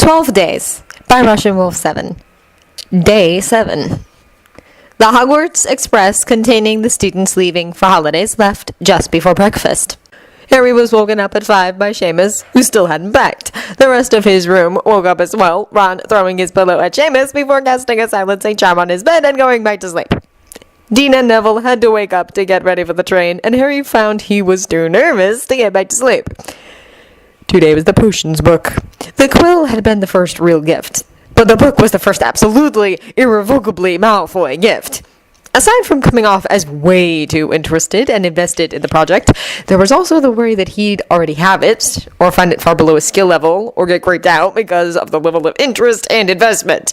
12 Days by Russian Wolf 7. Day 7. The Hogwarts Express containing the students leaving for holidays left just before breakfast. Harry was woken up at 5 by Seamus, who still hadn't packed. The rest of his room woke up as well, Ron throwing his pillow at Seamus before casting a silencing charm on his bed and going back to sleep. Dean and Neville had to wake up to get ready for the train, and Harry found he was too nervous to get back to sleep. Today was the potions book. The quill had been the first real gift, but the book was the first absolutely, irrevocably Malfoy gift. Aside from coming off as way too interested and invested in the project, there was also the worry that he'd already have it, or find it far below his skill level, or get creeped out because of the level of interest and investment.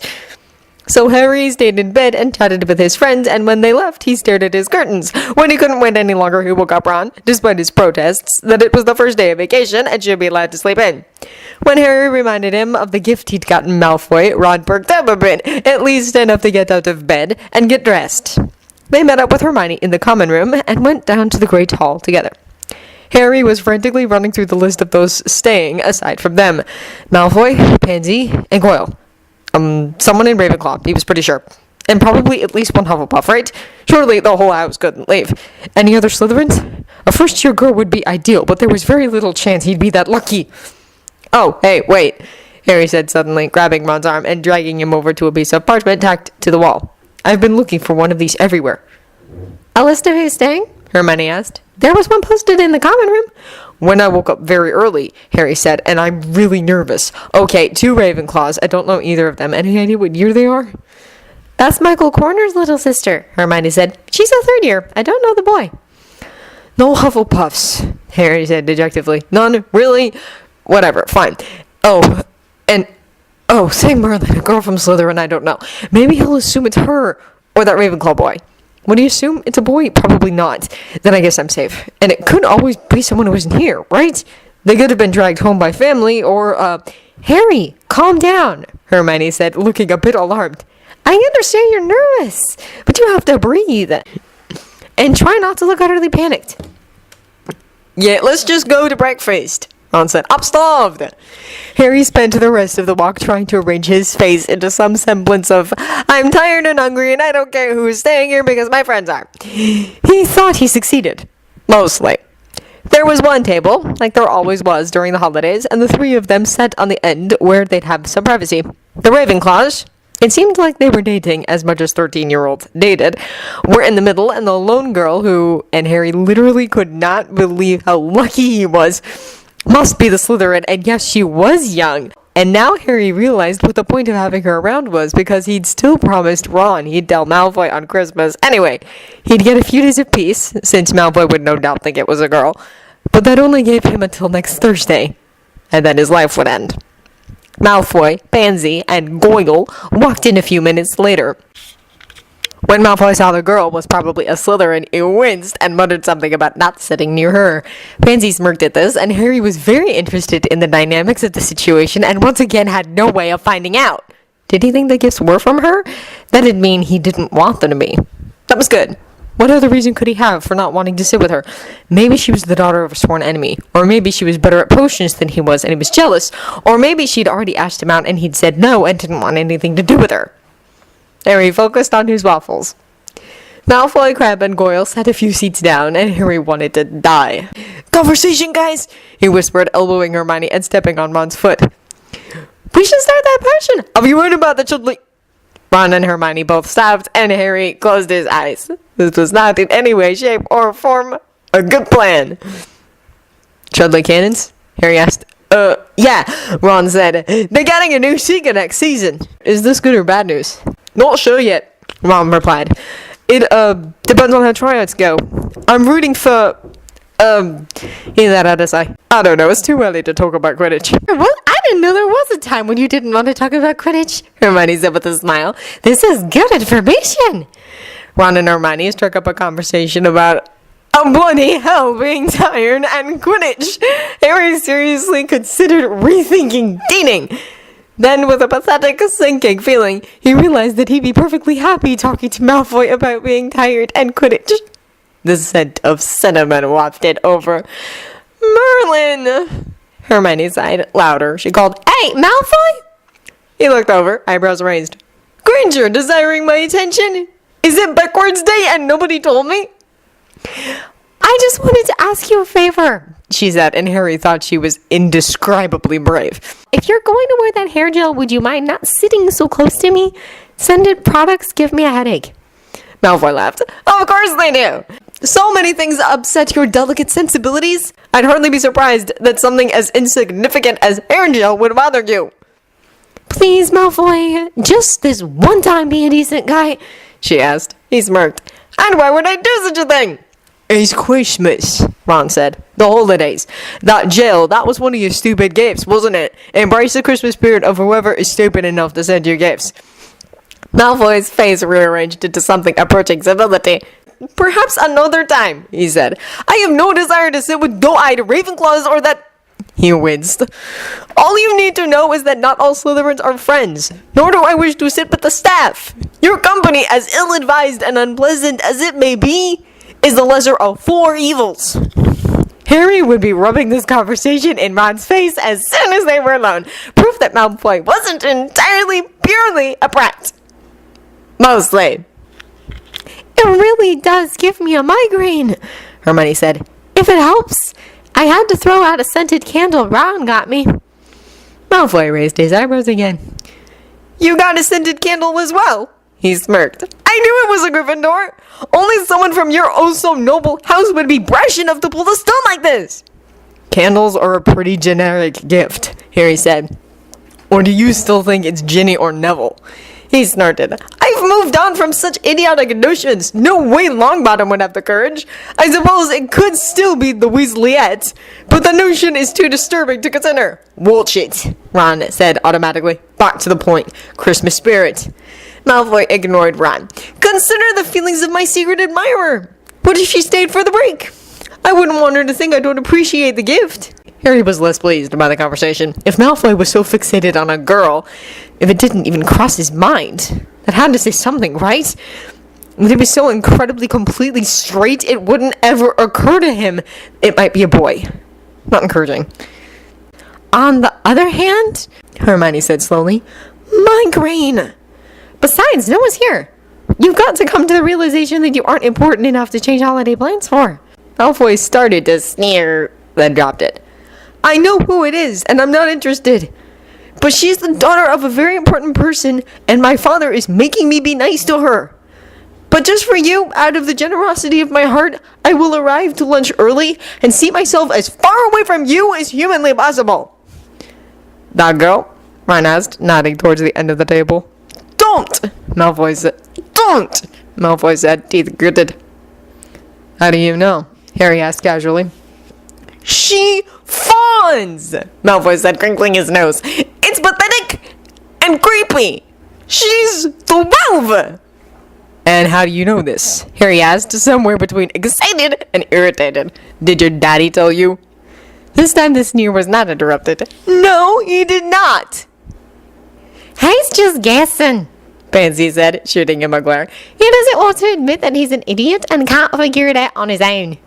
So Harry stayed in bed and chatted with his friends, and when they left, he stared at his curtains. When he couldn't wait any longer, he woke up Ron, despite his protests, that it was the first day of vacation and should be allowed to sleep in. When Harry reminded him of the gift he'd gotten Malfoy, Ron perked up a bit, at least enough to get out of bed and get dressed. They met up with Hermione in the common room and went down to the Great Hall together. Harry was frantically running through the list of those staying aside from them. Malfoy, Pansy, and Goyle. Someone in Ravenclaw, he was pretty sure. And probably at least one Hufflepuff, right? Surely the whole house couldn't leave. Any other Slytherins? A first-year girl would be ideal, but there was very little chance he'd be that lucky. Oh, hey, wait, Harry said suddenly, grabbing Ron's arm and dragging him over to a piece of parchment tacked to the wall. I've been looking for one of these everywhere. A list of who's staying? Hermione asked. There was one posted in the common room. When I woke up very early, Harry said, and I'm really nervous. Okay, 2 Ravenclaws. I don't know either of them. Any idea what year they are? That's Michael Corner's little sister, Hermione said. She's a 3rd year. I don't know the boy. No Hufflepuffs, Harry said dejectedly. None? Really? Whatever, fine. Saying Merlin, a girl from Slytherin, I don't know. Maybe he'll assume it's her, or that Ravenclaw boy. What do you assume? It's a boy? Probably not. Then I guess I'm safe. And it could always be someone who isn't here, right? They could have been dragged home by family, or, Harry, calm down, Hermione said, looking a bit alarmed. I understand you're nervous, but you have to breathe. And try not to look utterly panicked. Yeah, let's just go to breakfast, Ron said. I'm starved. Harry spent the rest of the walk trying to arrange his face into some semblance of, I'm tired and hungry and I don't care who's staying here because my friends are. He thought he succeeded. Mostly. There was one table, like there always was during the holidays, and the 3 of them sat on the end where they'd have some privacy. The Ravenclaws, it seemed like they were dating as much as 13-year-olds dated, were in the middle, and the lone girl who, and Harry literally could not believe how lucky he was, must be the Slytherin, and yes, she was young. And now Harry realized what the point of having her around was, because he'd still promised Ron he'd tell Malfoy on Christmas. Anyway, he'd get a few days of peace, since Malfoy would no doubt think it was a girl. But that only gave him until next Thursday, and then his life would end. Malfoy, Pansy, and Goyle walked in a few minutes later. When Malfoy saw the girl was probably a Slytherin, he winced and muttered something about not sitting near her. Pansy smirked at this, and Harry was very interested in the dynamics of the situation and once again had no way of finding out. Did he think the gifts were from her? That'd mean he didn't want them to be. That was good. What other reason could he have for not wanting to sit with her? Maybe she was the daughter of a sworn enemy, or maybe she was better at potions than he was and he was jealous, or maybe she'd already asked him out and he'd said no and didn't want anything to do with her. Harry focused on his waffles. Malfoy, Crabbe, and Goyle sat a few seats down, and Harry wanted to die. Conversation, guys, he whispered, elbowing Hermione and stepping on Ron's foot. We should start that potion. Have you heard about the Chudley? Ron and Hermione both stopped, and Harry closed his eyes. This was not in any way, shape, or form a good plan. Chudley cannons? Harry asked. Yeah, Ron said. They're getting a new seeker next season. Is this good or bad news? Not sure yet, Ron replied. It, depends on how tryouts go. I'm rooting for, he let out a sigh. I don't know, it's too early to talk about Quidditch. What? I didn't know there was a time when you didn't want to talk about Quidditch, Hermione said with a smile. This is good information. Ron and Hermione struck up a conversation about bloody hell being tired and Quidditch. Harry seriously considered rethinking dating. Then, with a pathetic, sinking feeling, he realized that he'd be perfectly happy talking to Malfoy about being tired and Quidditch. The scent of cinnamon wafted over. Merlin! Hermione sighed louder. She called, Hey, Malfoy! He looked over, eyebrows raised. Granger, desiring my attention? Is it backwards day and nobody told me? I just wanted to ask you a favor, she said, and Harry thought she was indescribably brave. If you're going to wear that hair gel, would you mind not sitting so close to me? Scented products give me a headache. Malfoy laughed. Of course they do. So many things upset your delicate sensibilities. I'd hardly be surprised that something as insignificant as hair gel would bother you. Please, Malfoy, just this one time be a decent guy, she asked. He smirked. And why would I do such a thing? It's Christmas, Ron said. The holidays. That gel, that was one of your stupid gifts, wasn't it? Embrace the Christmas spirit of whoever is stupid enough to send you gifts. Malfoy's face rearranged into something approaching civility. Perhaps another time, he said. I have no desire to sit with doe-eyed Ravenclaws or that... He winced. All you need to know is that not all Slytherins are friends, nor do I wish to sit with the staff. Your company, as ill-advised and unpleasant as it may be, is the lesser of 4 evils. Harry would be rubbing this conversation in Ron's face as soon as they were alone, proof that Malfoy wasn't entirely purely a brat. Mostly. It really does give me a migraine, Hermione said. If it helps, I had to throw out a scented candle Ron got me. Malfoy raised his eyebrows again. You got a scented candle as well? He smirked. I knew it was a Gryffindor. Only someone from your oh-so-noble house would be brash enough to pull a stunt like this. Candles are a pretty generic gift, Harry said. Or do you still think it's Ginny or Neville? He snorted. I've moved on from such idiotic notions. No way Longbottom would have the courage. I suppose it could still be the Weasleyettes, but the notion is too disturbing to consider. Bullshit, Ron said automatically. Back to the point. Christmas spirit. Malfoy ignored Ron. Consider the feelings of my secret admirer. What if she stayed for the break? I wouldn't want her to think I don't appreciate the gift. Harry was less pleased by the conversation. If Malfoy was so fixated on a girl, if it didn't even cross his mind, that had to say something, right? Would he be so incredibly, completely straight it wouldn't ever occur to him it might be a boy? Not encouraging. On the other hand, Hermione said slowly, migraine. Besides, no one's here. You've got to come to the realization that you aren't important enough to change holiday plans for. Malfoy started to sneer, then dropped it. I know who it is, and I'm not interested. But she's the daughter of a very important person, and my father is making me be nice to her. But just for you, out of the generosity of my heart, I will arrive to lunch early and seat myself as far away from you as humanly possible. That girl? Ron asked, nodding towards the end of the table. Don't! Malfoy said. Don't! Malfoy said, teeth gritted. How do you know? Harry asked casually. She fawns! Malfoy said, crinkling his nose. It's pathetic and creepy. She's 12! And how do you know this? Harry asked, somewhere between excited and irritated. Did your daddy tell you? This time the sneer was not interrupted. No, he did not. He's just guessing, Pansy said, shooting him a glare. He doesn't want to admit that he's an idiot and can't figure it out on his own.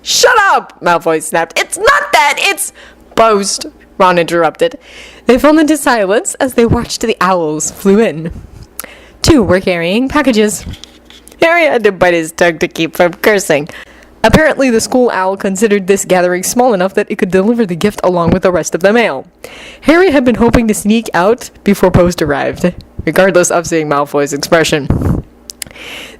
Shut up, Malfoy snapped. It's not that, it's... Boast, Ron interrupted. They fell into silence as they watched the owls flew in. 2 were carrying packages. Harry had to bite his tongue to keep from cursing. Apparently the school owl considered this gathering small enough that it could deliver the gift along with the rest of the mail. Harry had been hoping to sneak out before post arrived, regardless of seeing Malfoy's expression.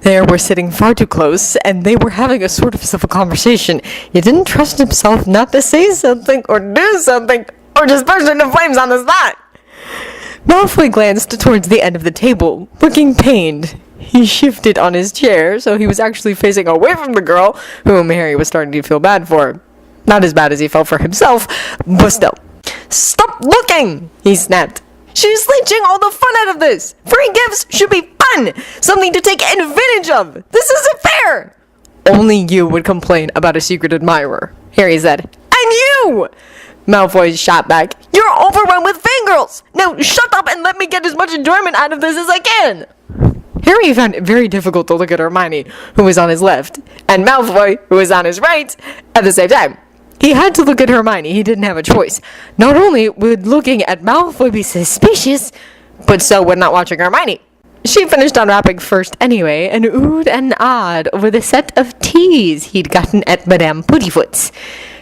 They were sitting far too close, and they were having a sort of civil conversation. He didn't trust himself not to say something or do something, or just burst into flames on the spot. Malfoy glanced towards the end of the table, looking pained. He shifted on his chair, so he was actually facing away from the girl, whom Harry was starting to feel bad for. Not as bad as he felt for himself, but still. Stop looking! He snapped. She's leeching all the fun out of this! Free gifts should be fun! Something to take advantage of! This isn't fair! Only you would complain about a secret admirer, Harry said. And you! Malfoy shot back. You're overrun with fangirls! Now shut up and let me get as much enjoyment out of this as I can! Harry found it very difficult to look at Hermione, who was on his left, and Malfoy, who was on his right, at the same time. He had to look at Hermione. He didn't have a choice. Not only would looking at Malfoy be suspicious, but so would not watching Hermione. She finished unwrapping first anyway, and oohed and awed over the set of teas he'd gotten at Madame Puttyfoot's.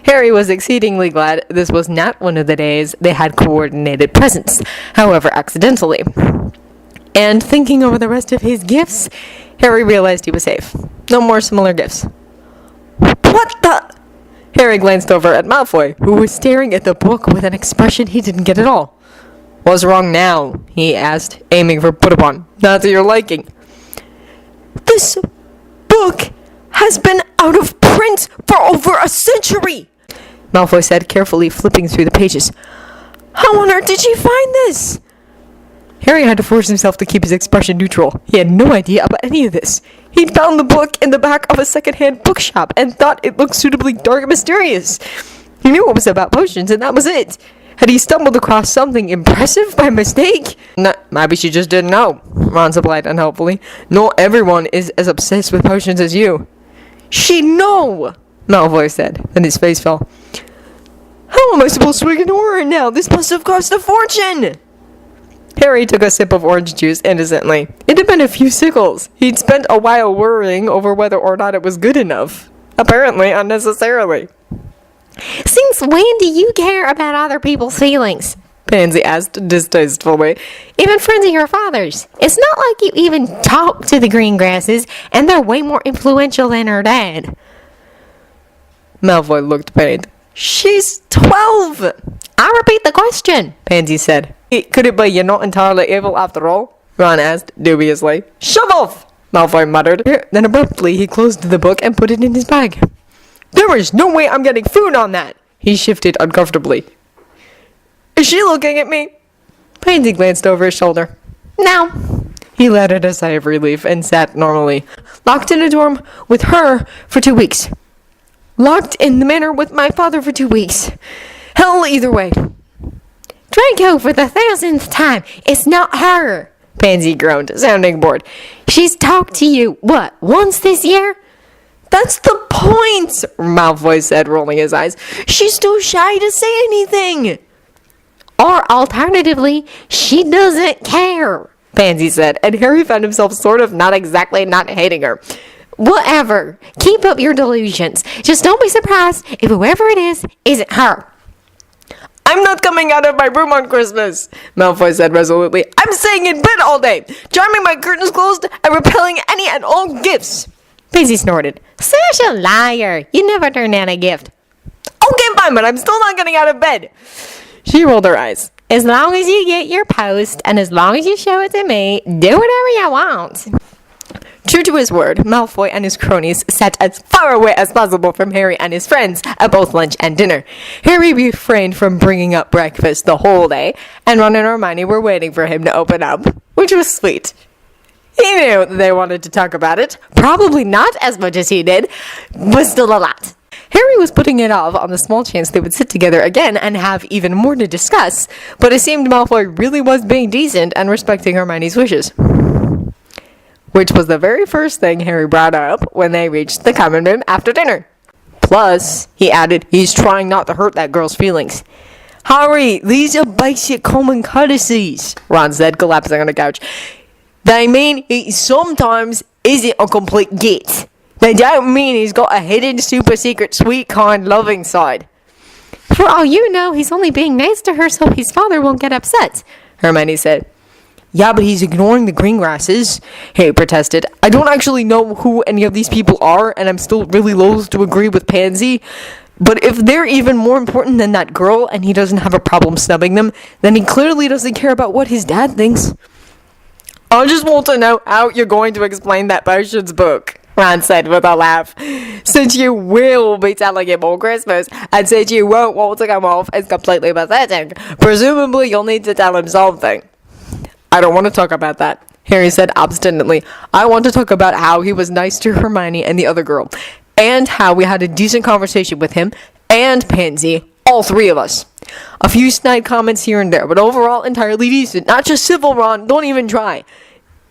Harry was exceedingly glad this was not one of the days they had coordinated presents, however accidentally. And thinking over the rest of his gifts, Harry realized he was safe. No more similar gifts. What the? Harry glanced over at Malfoy, who was staring at the book with an expression he didn't get at all. What's wrong now? He asked, aiming for Put-upon. Not to your liking. This book has been out of print for over a century, Malfoy said, carefully flipping through the pages. How on earth did you find this? Harry had to force himself to keep his expression neutral. He had no idea about any of this. He'd found the book in the back of a second-hand bookshop and thought it looked suitably dark and mysterious. He knew it was about potions, and that was it. Had he stumbled across something impressive by mistake? No, maybe she just didn't know, Ron supplied unhelpfully. Not everyone is as obsessed with potions as you. She'd know, Malfoy said, and his face fell. How am I supposed to ignore her now? This must have cost a fortune! Harry took a sip of orange juice innocently. It had been a few sickles. He'd spent a while worrying over whether or not it was good enough. Apparently unnecessarily. Since when do you care about other people's feelings? Pansy asked distastefully. Even friends of your father's. It's not like you even talk to the green grasses, and they're way more influential than her dad. Malfoy looked pained. She's 12! I repeat the question, Pansy said. Could it be you're not entirely evil after all? Ron asked, dubiously. Shove off! Malfoy muttered. Then abruptly he closed the book and put it in his bag. There is no way I'm getting food on that! He shifted uncomfortably. Is she looking at me? Pansy glanced over his shoulder. No. He let out a sigh of relief and sat normally. Locked in a dorm with her for 2 weeks. Locked in the manor with my father for 2 weeks. Hell either way. Draco, for the 1000th time, it's not her, Pansy groaned, sounding bored. She's talked to you, what, once this year? That's the point, Malfoy said, rolling his eyes. She's too shy to say anything. Or alternatively, she doesn't care, Pansy said, and Harry found himself sort of not exactly not hating her. Whatever. Keep up your delusions. Just don't be surprised if whoever it is isn't her. I'm not coming out of my room on Christmas, Malfoy said resolutely. I'm staying in bed all day, charming my curtains closed and repelling any and all gifts. Pansy snorted. Such a liar. You never turn down a gift. Okay, fine, but I'm still not getting out of bed. She rolled her eyes. As long as you get your post, and as long as you show it to me, do whatever you want. True to his word, Malfoy and his cronies sat as far away as possible from Harry and his friends at both lunch and dinner. Harry refrained from bringing up breakfast the whole day, and Ron and Hermione were waiting for him to open up, which was sweet. He knew they wanted to talk about it, probably not as much as he did, but still a lot. Harry was putting it off on the small chance they would sit together again and have even more to discuss, but it seemed Malfoy really was being decent and respecting Hermione's wishes. Which was the very first thing Harry brought up when they reached the common room after dinner. Plus, he added, he's trying not to hurt that girl's feelings. Harry, these are basic common courtesies, Ron said, collapsing on the couch. They mean he sometimes isn't a complete git. They don't mean he's got a hidden, super secret, sweet, kind, loving side. For all you know, he's only being nice to her so his father won't get upset, Hermione said. Yeah, but he's ignoring the green grasses, Harry protested. I don't actually know who any of these people are, and I'm still really loath to agree with Pansy. But if they're even more important than that girl, and he doesn't have a problem snubbing them, then he clearly doesn't care about what his dad thinks. I just want to know how you're going to explain that potions book, Ron said with a laugh. Since you will be telling him on Christmas, and since you won't want to come off as completely pathetic, presumably you'll need to tell him something. I don't want to talk about that, Harry said obstinately. I want to talk about how he was nice to Hermione and the other girl, and how we had a decent conversation with him and Pansy, all three of us. A few snide comments here and there, but overall entirely decent. Not just civil, Ron. Don't even try.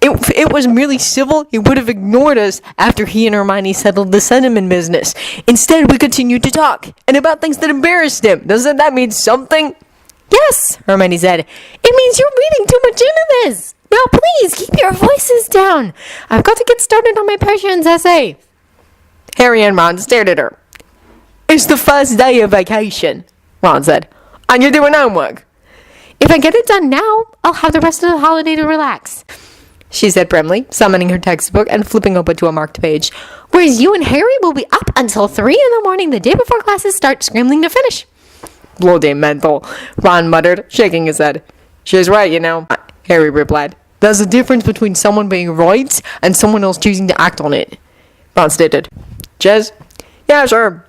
If it was merely civil, he would have ignored us after he and Hermione settled the sentiment business. Instead, we continued to talk, and about things that embarrassed him. Doesn't that mean something? Yes, Hermione said. It means you're reading too much into this. Now please, keep your voices down. I've got to get started on my potions essay. Harry and Ron stared at her. It's the first day of vacation, Ron said. And you're doing homework. If I get it done now, I'll have the rest of the holiday to relax, she said primly, summoning her textbook and flipping open to a marked page. Whereas you and Harry will be up until 3 in the morning the day before classes start, scrambling to finish. Bloody mental, Ron muttered, shaking his head. She's right, you know, Harry replied. There's a difference between someone being right and someone else choosing to act on it, Ron stated. Jez? Yeah, sure.